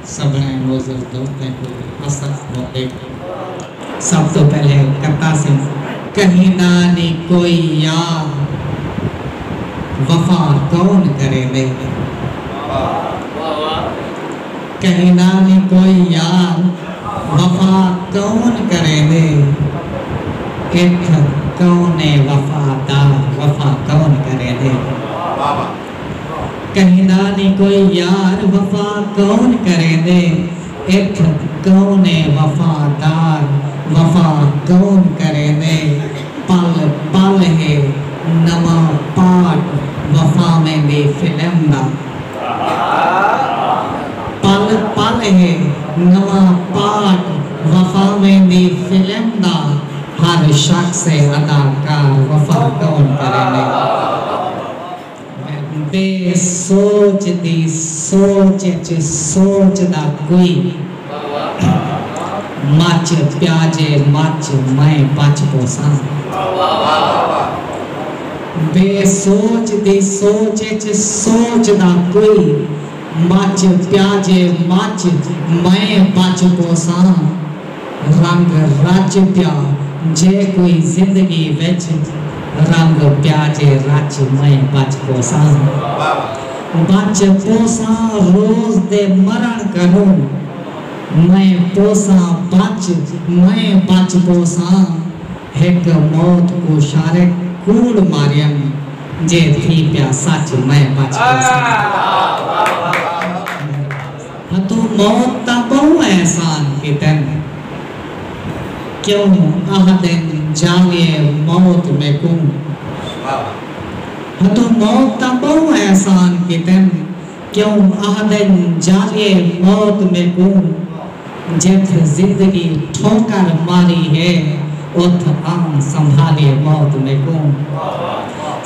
سبنے موزر دوتے کو حسد ہوتے سب تو پہلے کرتا سے کہیں نانی کوئی یار وفا کون کرے دے کہیں نانی کوئی یار وفا کون کرے دے ایک کون وفادار وفا کون کرے دے کہیں نانی کوئی یار وفا کون کرے دے ایک کون وفادار وفا کون کرے دے پل پل ہے نما پاٹ وفا میں بھی فلم دا پل پل ہے نما پاٹ وفا میں بھی فلم دا ہر شخص اداکار وفا کون کرے دے بے سوچ دی سوچ چ سوچ دا کوئی مچ پیاجے مچ میں پچ پوساں بے سوچ دی سوچ چ سوچ دا کوئی مچ پیاجے مچ میں پچ پوساں رنگ رچ پیا جے کوئی زندگی وچ رنگ پیاجے رچ میں بچ پوساں بچ پوساں روز دے مرن کنوں میں پوساں بچ میں بچ پوساں ایک موت کو شارک کوڑ ماریم جے تھی پیا سچ میں بچ پوساں تو موت تا بہو احسان کی تن کیوں آہدن جانگے موت میں کون تو موت تا بہو احسان کی تن کیوں آہدن جانگے موت میں کون جت زندگی ٹھوکر ماری ہے اتھ آن سنبھالے موت میں کون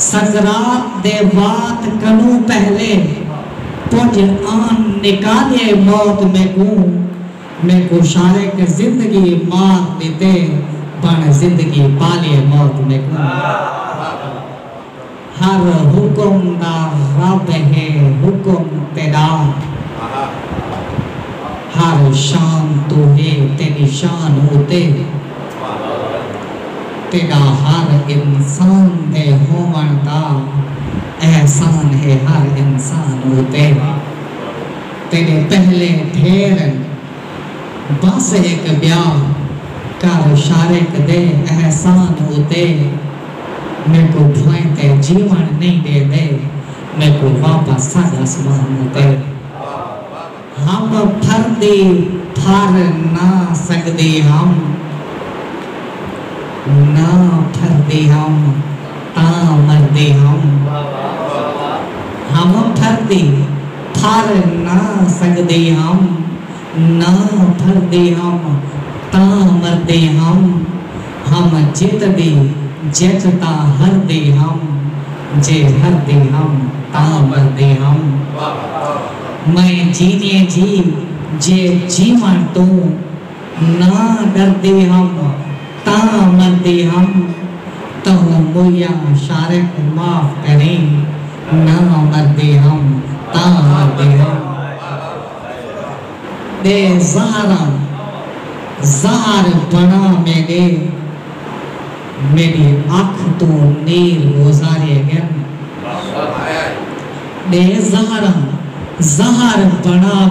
سکرات دے بات کنو پہلے پوچھ آن نکالے موت میں کون میں کو شارک زندگی مار دیتے بن زندگی پالے موت میں کون ہر حکم دا رب ہے حکم تیرا ہر شان تو ہے تیری شان ہوتے تیرا ہر انسان دے ہومن دا احسان ہے ہر انسان ہوتے تیرے پہلے ڈھیرن بس ایک بیاہ کر شارک دے احسان ہوتے میں کو بھوئنتے جیون نہیں دے دے میں کو واپس سر اسمان ہوتے ہم پھردی پھر نہ سکدی ہم نہ پھردی ہم تا مردی ہم پھردی پھر نہ سکدی ہم نہ پھردی ہم تا مردی ہم جت دی جتتا ہر دی ہم جے ہر دی ہم تا مردی ہم میں جینے جی جے جیون تو نہ ڈردی ہم تا مردی ہم تو مویا شارک معاف کریں نہ مردی ہم تا مردی ہم دے زہر بنا میری آنکھ تو نیر گزارے گن دے زہر بنا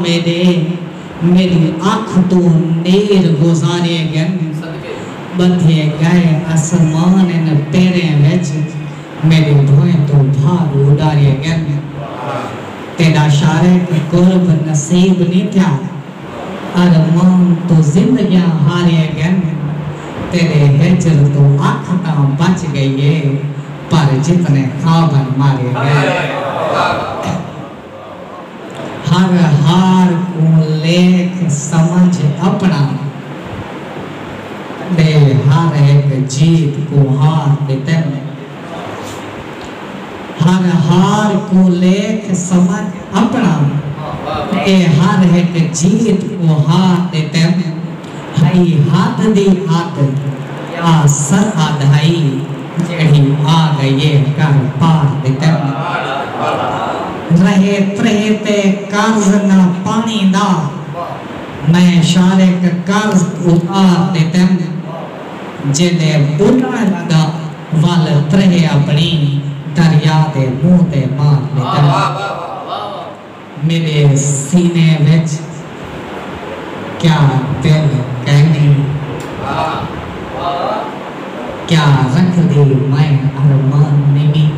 میری آنکھ تو نیر گزارے گن بدھے گئے اسمان ان پیریں وچ میری بھوئیں تو بھاگ اڈارے گن تیرا شارک قرب نصیب نہیں تھا ارمان تو زندگیاں ہارے گن تیرے ہجر تو آنکھتا بچ گئی ہے پر جتنے خوابن مارے گئے ہر ہار کو لیک سمجھ اپنا دے ہر ایک جیت کو ہار دیتے ہر ہار کو لیک سمجھ اپنا اے ہر ایک جیت کو ہار دیتے ہائی ہاتھ دی ہاتھ یا سر آدھائی جڑی آگئے کر پار دیتے رہے ترہتے کارز نہ پانی دا میں شارے کا قرض اتار دیتم جدے بنا لگا وال ترہے اپنی دریا دے منہ تے مار لیتم میرے سینے وچ کیا دل کہنی کیا رکھ دی میں ارمان نمی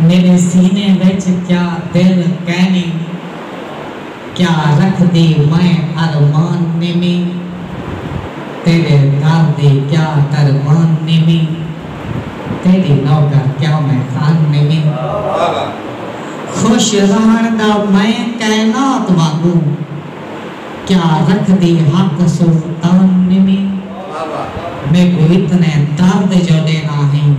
میرے سینے وچ کیا دل کہنی کیا رکھ دی میں ارمان نمی تیرے دار دی کیا درمان نمی تیری نوکر کیا میں خان نمی خوش رہن دا میں کائنات واگوں کیا رکھ دی حق سلطان نمی میں کو اتنے درد جو دینا ہے